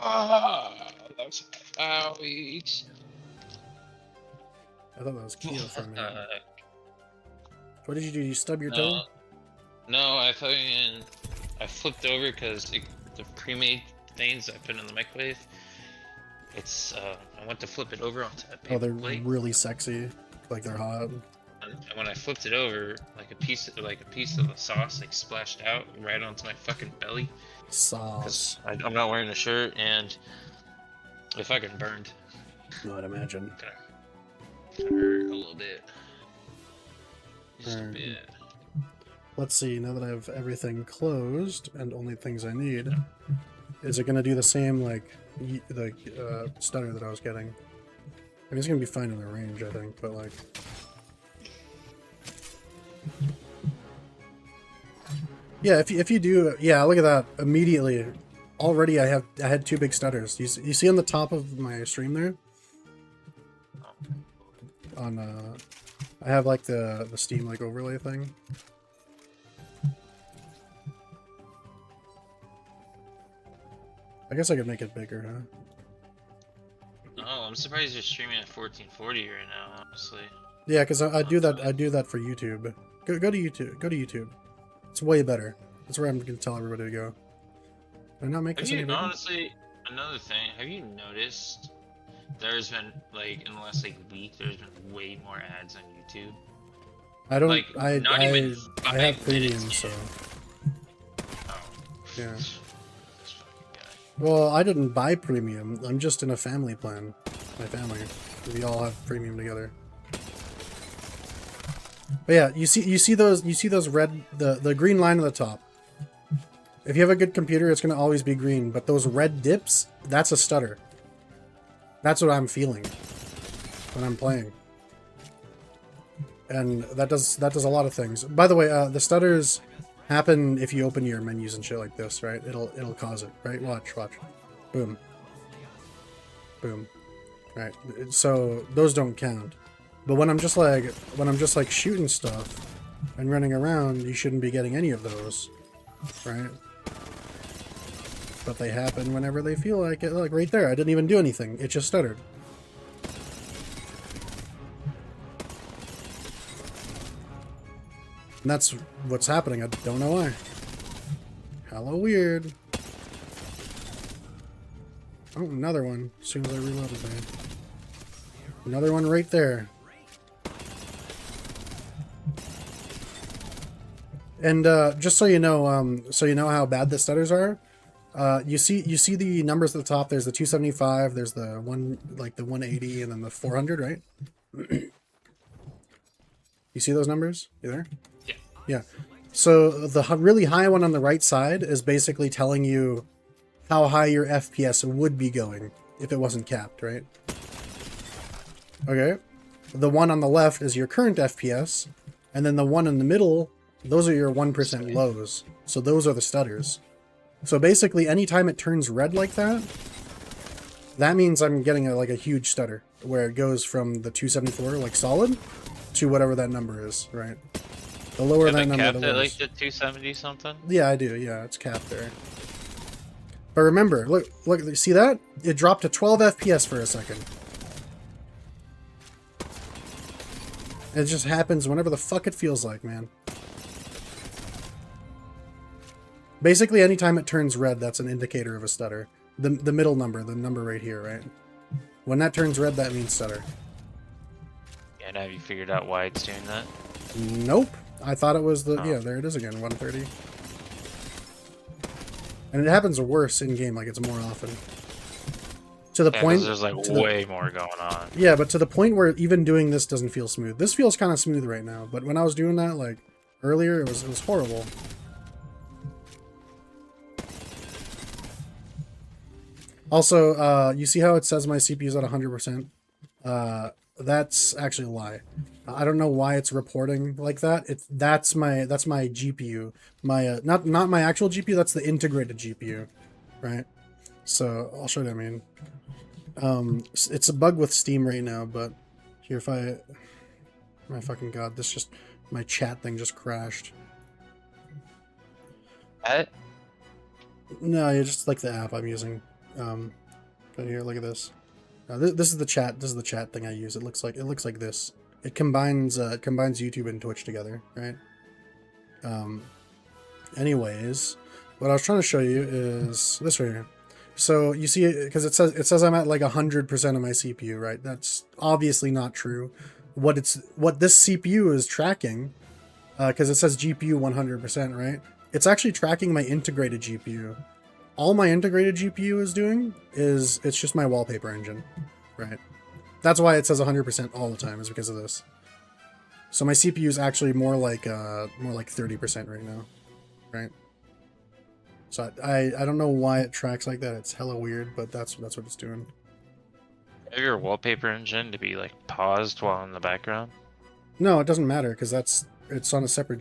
That was ouch. I thought that was Kia for a minute. What did you do? You stub your toe? No, I flipped over because the pre-made things I put in the microwave. It's I went to flip it over onto that paper plate. Really sexy, like they're hot. And when I flipped it over, like a piece of the sauce like splashed out right onto my fucking belly. Sauce. I'm not wearing a shirt and it fucking burned. No, I'd imagine. It hurt a little bit. Just a bit. Let's see, now that I have everything closed and only things I need, is it going to do the same, like, the stutter that I was getting? I mean, it's going to be fine in the range, I think, but, like... Yeah, if you do... Yeah, look at that. Immediately. Already I had 2 big stutters. You see on the top of my stream there? On, I have, like, the Steam, like, overlay thing. I guess I could make it bigger, huh? Oh, I'm surprised you're streaming at 1440 right now, honestly. Yeah, because I do that for YouTube. Go to YouTube. Go to YouTube. It's way better. That's where I'm gonna tell everybody to go. Did I not make this any bigger? Honestly, another thing, have you noticed there's been, like, in the last, like, week, there's been way more ads on YouTube? I don't, like, I have premium, so... Oh. Yeah. Well, I didn't buy premium. I'm just in a family plan. My family. We all have premium together. But yeah, you see those red, the green line at the top. If you have a good computer, it's gonna always be green, but those red dips, that's a stutter. That's what I'm feeling when I'm playing. And that does a lot of things. By the way, the stutters happen if you open your menus and shit like this, right? It'll cause it, right? Watch. Boom. Boom. Right. So those don't count. But when I'm just like shooting stuff and running around, you shouldn't be getting any of those, right? But they happen whenever they feel like it. Like right there, I didn't even do anything. It just stuttered. And that's what's happening. I don't know why. Hella weird. Oh, another one. As soon as I reloaded there. Another one right there. And just so you know how bad the stutters are, you see the numbers at the top. There's the 275. There's the the 180, and then the 400, right? You see those numbers? You there? Yeah. Yeah. So the really high one on the right side is basically telling you how high your FPS would be going if it wasn't capped, right? Okay. The one on the left is your current FPS, and then the one in the middle, those are your 1% lows. So those are the stutters. So basically, anytime it turns red like that, that means I'm getting a huge stutter, where it goes from the 274, like solid, to whatever that number is, right? The lower that number, the worse. Like the 270 something? Yeah, I do. Yeah, it's capped there. But remember, look, see that? It dropped to 12 FPS for a second. It just happens whenever the fuck it feels like, man. Basically, anytime it turns red, that's an indicator of a stutter. The middle number, the number right here, right? When that turns red, that means stutter. Yeah, and have you figured out why it's doing that? Nope. I thought it was the... Yeah, there it is again, 130. And it happens worse in-game, like it's more often. To the point... there's like way more going on. Yeah, but to the point where even doing this doesn't feel smooth. This feels kind of smooth right now, but when I was doing that, like, earlier, it was horrible. Also, you see how it says my CPU's at 100%? That's actually a lie. I don't know why it's reporting like that. That's my GPU. My not my actual GPU. That's the integrated GPU, right? So I'll show you what I mean. It's a bug with Steam right now, but here if my fucking god, my chat thing just crashed. What? No, you're just like the app I'm using. Right here, look at this. This is the chat. This is the chat thing I use. It looks like this. It combines YouTube and Twitch together, right? Anyways, what I was trying to show you is this right here. So you see it because it says I'm at like 100% of my CPU, right? That's obviously not true. What this CPU is tracking, because it says GPU 100%, right? It's actually tracking my integrated GPU. All my integrated GPU is doing is it's just my wallpaper engine, right? That's why it says 100% all the time, is because of this. So my CPU is actually more like 30% right now, right? So I don't know why it tracks like that. It's hella weird, but that's what it's doing. Have your wallpaper engine to be like paused while in the background? No, it doesn't matter because it's on a separate